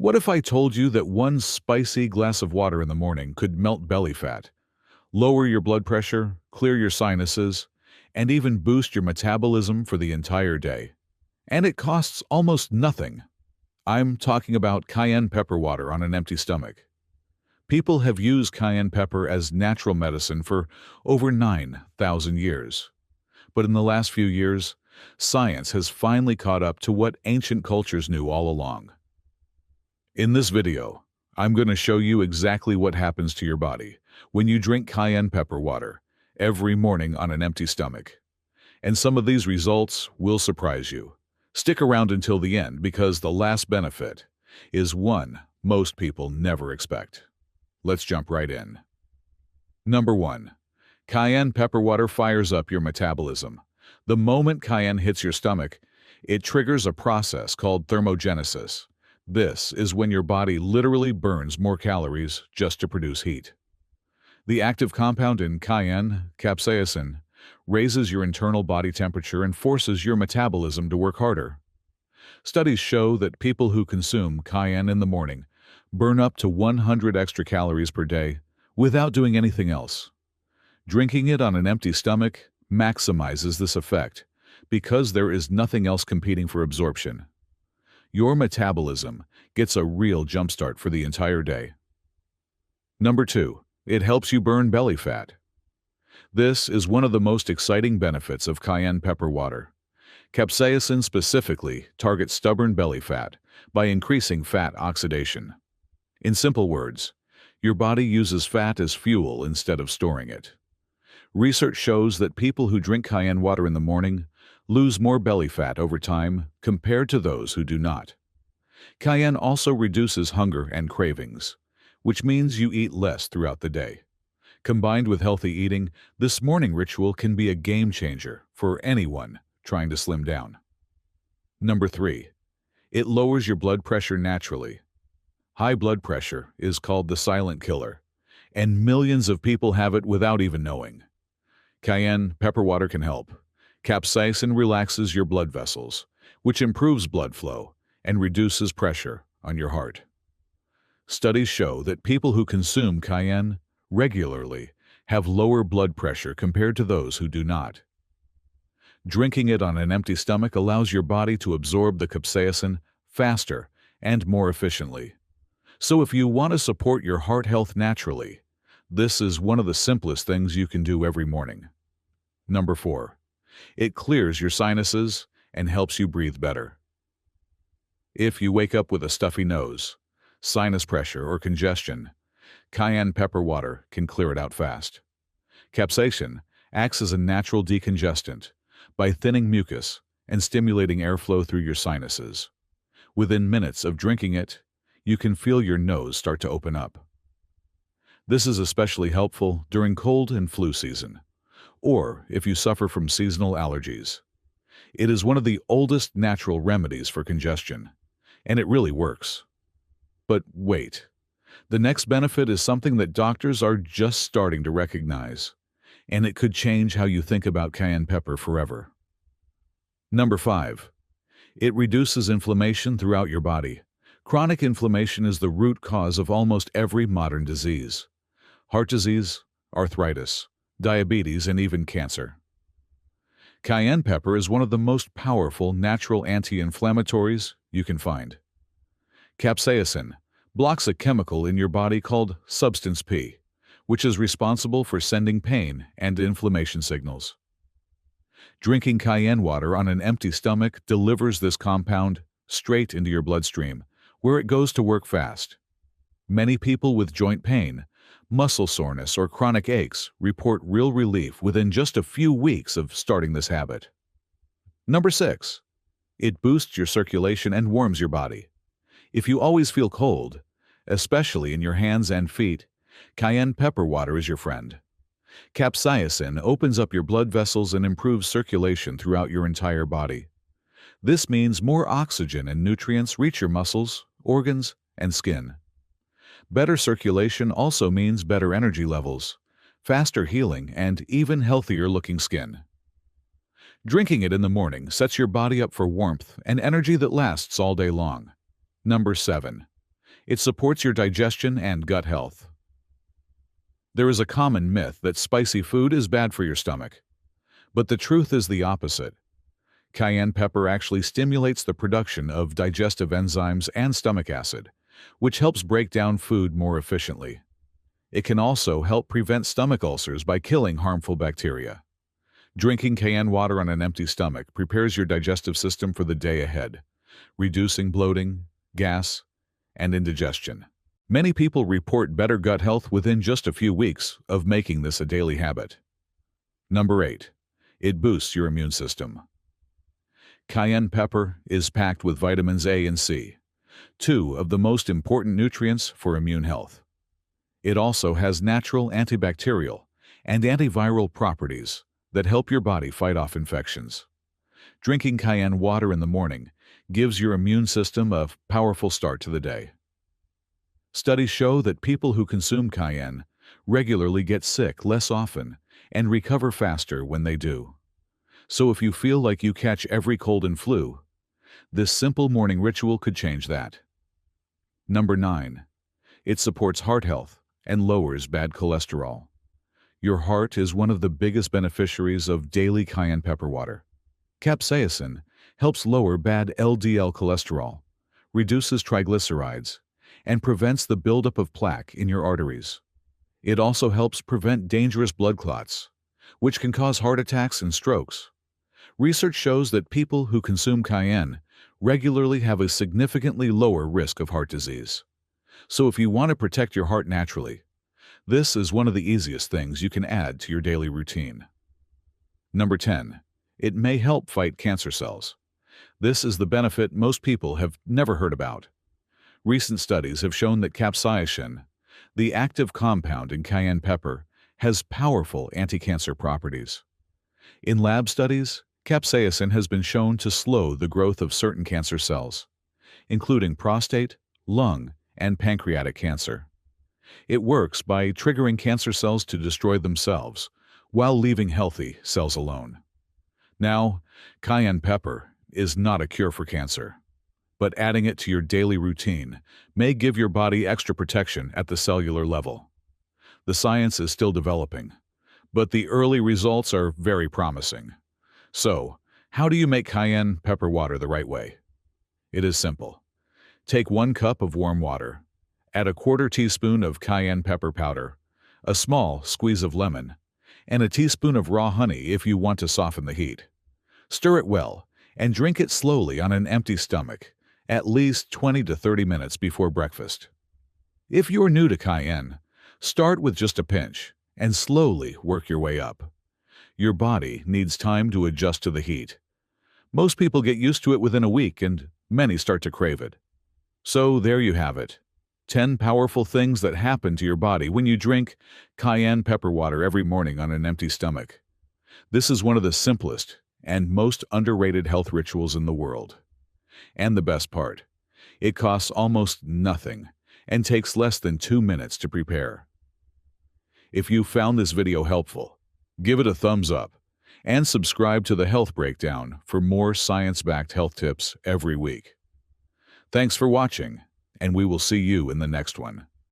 What if I told you that one spicy glass of water in the morning could melt belly fat, lower your blood pressure, clear your sinuses, and even boost your metabolism for the entire day? And it costs almost nothing. I'm talking about cayenne pepper water on an empty stomach. People have used cayenne pepper as natural medicine for over 9,000 years. But in the last few years, science has finally caught up to what ancient cultures knew all along. In this video, I'm going to show you exactly what happens to your body when you drink cayenne pepper water every morning on an empty stomach. And some of these results will surprise you. Stick around until the end because the last benefit is one most people never expect. Let's jump right in. Number 1. Cayenne pepper water fires up your metabolism. The moment cayenne hits your stomach, it triggers a process called thermogenesis. This is when your body literally burns more calories just to produce heat. The active compound in cayenne, capsaicin, raises your internal body temperature and forces your metabolism to work harder. Studies show that people who consume cayenne in the morning burn up to 100 extra calories per day without doing anything else. Drinking it on an empty stomach maximizes this effect because there is nothing else competing for absorption. Your metabolism gets a real jumpstart for the entire day. Number 2. It helps you burn belly fat. This is one of the most exciting benefits of cayenne pepper water. Capsaicin specifically targets stubborn belly fat by increasing fat oxidation. In simple words, your body uses fat as fuel instead of storing it. Research shows that people who drink cayenne water in the morning lose more belly fat over time compared to those who do not. Cayenne also reduces hunger and cravings, which means you eat less throughout the day. Combined with healthy eating, this morning ritual can be a game changer for anyone trying to slim down. Number 3. It lowers your blood pressure naturally. High blood pressure is called the silent killer, and millions of people have it without even knowing. Cayenne pepper water can help. Capsaicin relaxes your blood vessels, which improves blood flow and reduces pressure on your heart. Studies show that people who consume cayenne regularly have lower blood pressure compared to those who do not. Drinking it on an empty stomach allows your body to absorb the capsaicin faster and more efficiently. So if you want to support your heart health naturally, this is one of the simplest things you can do every morning. Number 4. It clears your sinuses and helps you breathe better. If you wake up with a stuffy nose, sinus pressure, or congestion, cayenne pepper water can clear it out fast. Capsaicin acts as a natural decongestant by thinning mucus and stimulating airflow through your sinuses. Within minutes of drinking it, you can feel your nose start to open up. This is especially helpful during cold and flu season, or if you suffer from seasonal allergies. It is one of the oldest natural remedies for congestion, and it really works. But wait, the next benefit is something that doctors are just starting to recognize, and it could change how you think about cayenne pepper forever. Number 5. It reduces inflammation throughout your body. Chronic inflammation is the root cause of almost every modern disease: heart disease, arthritis, diabetes, and even cancer. Cayenne pepper is one of the most powerful natural anti-inflammatories you can find. Capsaicin blocks a chemical in your body called substance P, which is responsible for sending pain and inflammation signals. Drinking cayenne water on an empty stomach delivers this compound straight into your bloodstream, where it goes to work fast. Many people with joint pain, muscle soreness, or chronic aches report real relief within just a few weeks of starting this habit. Number 6. It boosts your circulation and warms your body. If you always feel cold, especially in your hands and feet, cayenne pepper water is your friend. Capsaicin opens up your blood vessels and improves circulation throughout your entire body. This means more oxygen and nutrients reach your muscles, organs, and skin. Better circulation also means better energy levels, faster healing, and even healthier-looking skin. Drinking it in the morning sets your body up for warmth and energy that lasts all day long. Number 7. It supports your digestion and gut health. There is a common myth that spicy food is bad for your stomach, but the truth is the opposite. Cayenne pepper actually stimulates the production of digestive enzymes and stomach acid, which helps break down food more efficiently. It can also help prevent stomach ulcers by killing harmful bacteria. Drinking cayenne water on an empty stomach prepares your digestive system for the day ahead, reducing bloating, gas, and indigestion. Many people report better gut health within just a few weeks of making this a daily habit. Number 8. It boosts your immune system. Cayenne pepper is packed with vitamins A and C, two of the most important nutrients for immune health. It also has natural antibacterial and antiviral properties that help your body fight off infections. Drinking cayenne water in the morning gives your immune system a powerful start to the day. Studies show that people who consume cayenne regularly get sick less often and recover faster when they do. So if you feel like you catch every cold and flu, this simple morning ritual could change that. Number 9. It supports heart health and lowers bad cholesterol. Your heart is one of the biggest beneficiaries of daily cayenne pepper water. Capsaicin helps lower bad LDL cholesterol, reduces triglycerides, and prevents the buildup of plaque in your arteries. It also helps prevent dangerous blood clots, which can cause heart attacks and strokes. Research shows that people who consume cayenne regularly have a significantly lower risk of heart disease. So if you want to protect your heart naturally, this is one of the easiest things you can add to your daily routine. Number 10. It may help fight cancer cells. This is the benefit most people have never heard about. Recent studies have shown that capsaicin, the active compound in cayenne pepper, has powerful anti-cancer properties. In lab studies, capsaicin has been shown to slow the growth of certain cancer cells, including prostate, lung, and pancreatic cancer. It works by triggering cancer cells to destroy themselves while leaving healthy cells alone. Now, cayenne pepper is not a cure for cancer, but adding it to your daily routine may give your body extra protection at the cellular level. The science is still developing, but the early results are very promising. So, how do you make cayenne pepper water the right way? It is simple. Take 1 cup of warm water, add a 1/4 teaspoon of cayenne pepper powder, a small squeeze of lemon, and a teaspoon of raw honey if you want to soften the heat. Stir it well and drink it slowly on an empty stomach, at least 20 to 30 minutes before breakfast. If you're new to cayenne, start with just a pinch and slowly work your way up. Your body needs time to adjust to the heat. Most people get used to it within a week, and many start to crave it. So there you have it. 10 powerful things that happen to your body when you drink cayenne pepper water every morning on an empty stomach. This is one of the simplest and most underrated health rituals in the world. And the best part, it costs almost nothing and takes less than 2 minutes to prepare. If you found this video helpful, give it a thumbs up and subscribe to the Health Breakdown for more science-backed health tips every week. Thanks for watching, and we will see you in the next one.